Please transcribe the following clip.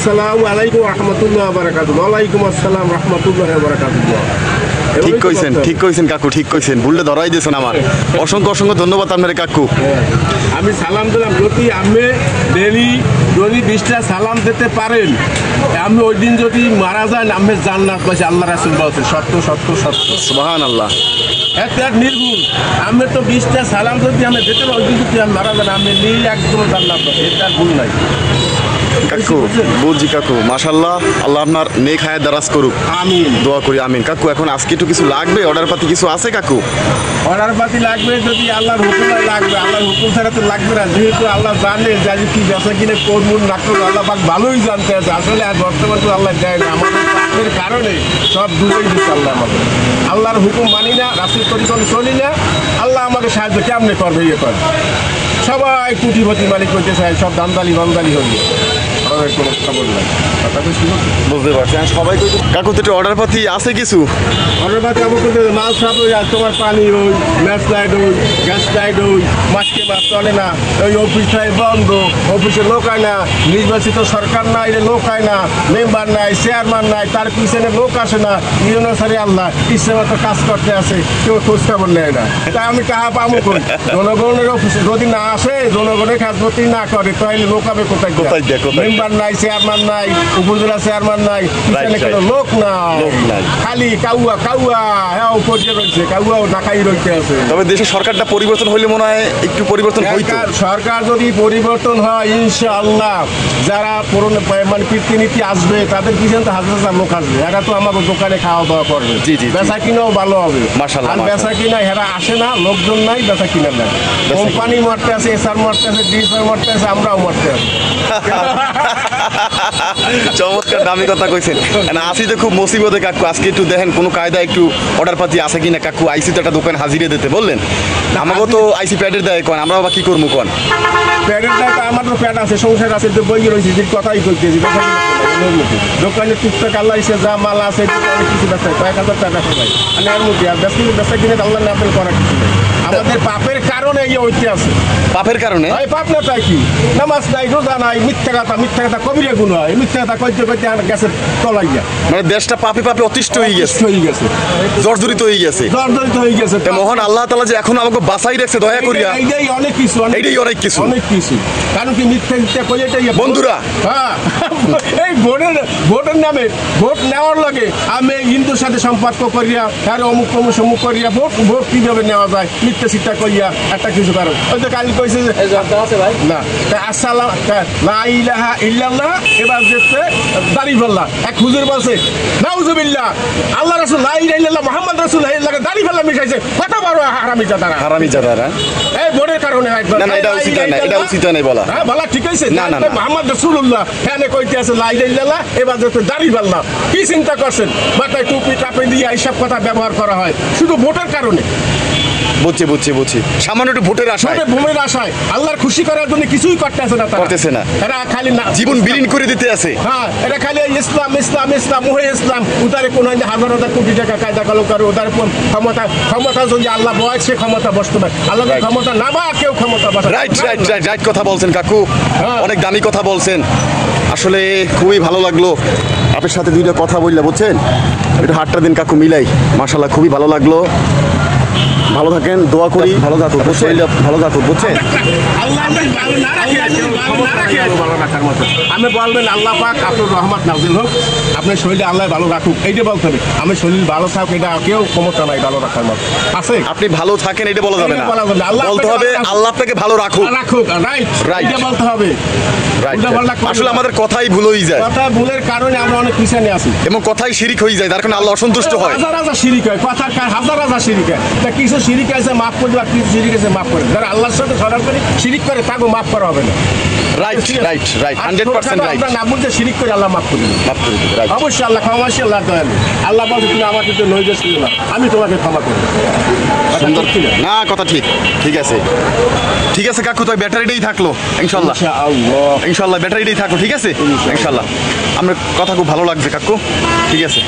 আসসালামু আলাইকুম রাহমাতুল্লাহি ওয়া বারাকাতুহু। ওয়ালাইকুম আসসালাম রাহমাতুল্লাহি ওয়া বারাকাতুহু। ঠিক কইছেন কাকু, ঠিক কইছেন, ভুললে ধরাই দিয়েছেন আমার। অসংখ্য অসংখ্য ধন্যবাদ আপনার কাকু। আমি সালাম দিলাম, যদি আমি ডেলি যদি 20টা সালাম দিতে পারেন, আমি ওই দিন যদি মারা যান আমি জান্নাত পাইছি, আল্লাহ রাসূল বলছে। সত্য সত্য সত্য, সুবহানাল্লাহ। একটা নির্ভুল। আমি তো 20টা সালাম যদি আমি দিতে পারি, ওই দিন যদি আমি মারা যান আমি একদম জান্নাত পাইছি, এটা ভুল নাই কাকু। বুঝছি কাকু, মাশাআল্লাহ, আল্লাহ আপনার নেক হায়াত দারাজ করুক, আমিন, দোয়া করি আমিন। কাকু এখন আজকে একটু কিছু লাগবে, অর্ডার পাতি কিছু আছে কাকু? অর্ডার পাতি লাগবে, যদি আল্লাহর হুকুমে লাগবে। আল্লাহর হুকুম ছাড়া তো লাগবে না, যেহেতু আল্লাহ জানে যে আমি কি বেচা কিনে করবো না করবো, আল্লাহ পাক ভালোই জানতে আছে। আসলে আর বর্তমান তো আল্লাহ দেয় না, আমাদের পাপের কারণে সব ডুবেই দিচ্ছে আল্লাহ আমাদের। আল্লাহর হুকুম মানি না, রাসূল তরিকত চলি না, আল্লাহ আমাকে সাহায্য কেমনে করবে? ইয়ে করে সবাই কোটিপতি মালিক করতে চায়, সব দান্দালি বান্দালি হল, কোনো খবর নাই। বুঝতে পারছি সবাই। কাকু তো একটু অর্ডার পাতি আছে কিছু? অর্ডার পাতি আমার মাল সব ওই তোমার পানি ওই ম্যাচ লাইট ওই গ্যাস লাইট ওই মাছকে মাছ চলে না, ওই অফিসটাই বন্ধ, অফিসে লোক হয় না, নির্বাচিত সরকার নাই, লোক হয় না, মেম্বার নাই, চেয়ারম্যান নাই, তার পিছনে লোক আসে না, ইউনিভার্সারি আল্লাহ ইচ্ছে মতো কাজ করতে আসে, কেউ খোঁজ খবর নেয় না। তাই আমি কাহা পাবো কই? জনগণের অফিসে যদি না আসে, জনগণের খাজমতি না করে, তাহলে লোক হবে কোথায়? মেম্বার নাই, চেয়ারম্যান নাই, উপজেলা চেয়ারম্যান নাই, কোনো লোক নাই, খালি কাউয়া কাউয়া হ্যাঁ উপজে রয়েছে, কাউয়াও ঢাকাই রইতে আছে। তবে দেশের সরকারটা পরিবর্তন হইলে মনে হয় একটু পরিবর্তন হইতো। সরকার যদি পরিবর্তন হয় ইনশাআল্লাহ, যারা পুরনো মানে কীর্তিনীতি আসবে তাদের পিছনে তো হাজার হাজার লোক আসবে, এরা তো আমাকে দোকানে খাওয়া দাওয়া করবে, বেচা কিনাও ভালো হবে। মাশাআল্লাহ। আর বেচা কিনা এরা আসে না, লোকজন নাই, বেচা কিনা নাই, কোম্পানি মরতে আছে, এসআর মরতে আছে, ডিএসআর মরতে আছে, আমরাও মরতে আছি। চমৎকার দামি কথা কইছেন। আসি তো খুব মুসিবতে কাকু, আজকে একটু দেখেন কোনো কায়দা একটু অর্ডার পাতি আছে কিনা কাকু। আইসি তো একটা দোকান হাজিরে দিতে বললেন, আমাকেও তো আইসি প্যাডের দেয় কন, আমরা বা কি করবো কন? প্যাডের দেয়, আমার তো প্যাড আছে, সংসার আছে, তো বই রয়েছে, যে কথাই করতেছি। দোকানে টুকটাক আল্লাহ এসে যা মাল আছে অনেক কিছু বেচা, কয়েক হাজার টাকা বেচা যায়, মানে এর মধ্যে আর বেচা কিনে আল্লাহ নাপেল করার কিছু নেই। আমাদের পাপের কারণে এই ঐতি আছে। পাপের কারণে? পাপ না তাই কি, নামাজ নাই, রোজা নাই, মিথ্যা কথা কবিরে গুণ হয়, মিথ্যা কথা কইতে কইতে গ্যাসের তলাইয়া, মানে দেশটা পাপে পাপে অতিষ্ঠ হয়ে গেছে, জর্জরিত হয়ে গেছে। মহান আল্লাহ তাআলা যে এখন আমাকে বাঁচাই রাখছে দয়া করিয়া, এইটাই অনেক কিছু, এইটাই অনেক কিছু, অনেক কিছু। কারণ কি মিথ্যা কই এটাই বন্ধুরা, হ্যাঁ এই ভোটের নামে ভোট নেওয়ার লাগে আমি হিন্দুর সাথে সম্পর্ক করিয়া, আর অমুক অমুক সমুক করিয়া ভোট কিভাবে নেওয়া যায় মিথ্যা চিন্তা করিয়া একটা কিছু। কারণ ওই তো কালি কইছে যে না আসসালাম লা ইলাহা ইল্লাল্লাহ, এবার দেখতে দাড়িপাল্লা এক হুজুর বলছে নাউজুবিল্লাহ, আল্লাহ রাসূল লা ইলাহা ইল্লাল্লাহ মুহাম্মদ রাসূলুল্লাহ লাগে দাড়িপাল্লা মিশাইছে, কত বড় হারামিজাদারা। এই ভোটের কারণে না না, এটা উচিত না, এটা উচিত না বলা। হ্যাঁ বলা ঠিক আছে, না না মুহাম্মদ রাসূলুল্লাহ এখানে কইতে আছে লা ইলাহা ইল্লাল্লাহ, এবার দেখতে দাড়িপাল্লা। কি চিন্তা করছেন? মাথায় টুপি টাপি দিয়ে এইসব কথা ব্যবহার করা হয় শুধু ভোটের কারণে। বুঝছি সামান্য একটু ভোটের আশায় আল্লাহর খুশি করার জন্য কিছুই করতেছে না, এরা খালি জীবন বিলীন করে দিতে আছে। হ্যাঁ এটা খালি ইসলাম ইসলাম ইসলাম ওহে ইসলাম, উদারে কোন হাজার হাজার কোটি টাকা কায়দা কালো করে, উদারে ক্ষমতা যদি আল্লাহ বয় সে ক্ষমতা বসতে পারে, আল্লাহ ক্ষমতা না বা কেউ ক্ষমতা বসে। রাইট কথা বলছেন কাকু, অনেক দামি কথা বলছেন। আসলে খুবই ভালো লাগলো আপনার সাথে দুইটা কথা বললে, বুঝছেন, একটু হাতটা দিন কাকু মিলাই। মাশাআল্লাহ খুবই ভালো লাগলো। ভালো থাকেন, দোয়া করি ভালো থাকুক, ভালো থাকুক, বুঝছেন। আমি বলবেন আল্লাহ পাক আপনার রহমত নাজিল হোক, আপনার শরীরে আল্লাহ ভালো রাখুক, এইটা বলতে হবে। আমি শরীর ভালো থাকুক, এটা কেউ ক্ষমতা নাই ভালো রাখার মতো আছে। আপনি ভালো থাকেন এটা বলা যাবে না, বলতে হবে আল্লাহ আপনাকে ভালো রাখুক। রাইট বলতে হবে। আসলে আমাদের কথাই ভুল হয়ে যায়, কথা ভুলের কারণে আমরা অনেক পিছনে আছি এবং কথাই শিরিক হয়ে যায়, তার কারণে আল্লাহ অসন্তুষ্ট হয়। হাজার শিরিক হয়, কথার হাজার শিরিক হয়। তা কিছু শিরিক আছে মাফ করে দেওয়া, কিছু শিরিক আছে মাফ করে, যারা আল্লাহর সাথে সরাসরি শিরিক করে তাকে মাফ করা হবে না। Right 100% right. আমরা না বুঝতে শিরিক করে আল্লাহ মাফ করে দেবে, অবশ্যই আল্লাহ ক্ষমাশীল, আল্লাহ দয়ালু। আল্লাহ বলছে তুমি আমাকে তো নৈজ ছিল না, আমি তোমাকে ক্ষমা করব। সুন্দর না কথা, ঠিক আছে কাকু, তো ব্যাটারিটাই থাকলো ইনশাআল্লাহ ব্যাটারিটাই থাকলো, ঠিক আছে ইনশাআল্লাহ। আমার কথা খুব ভালো লাগছে কাকু, ঠিক আছে।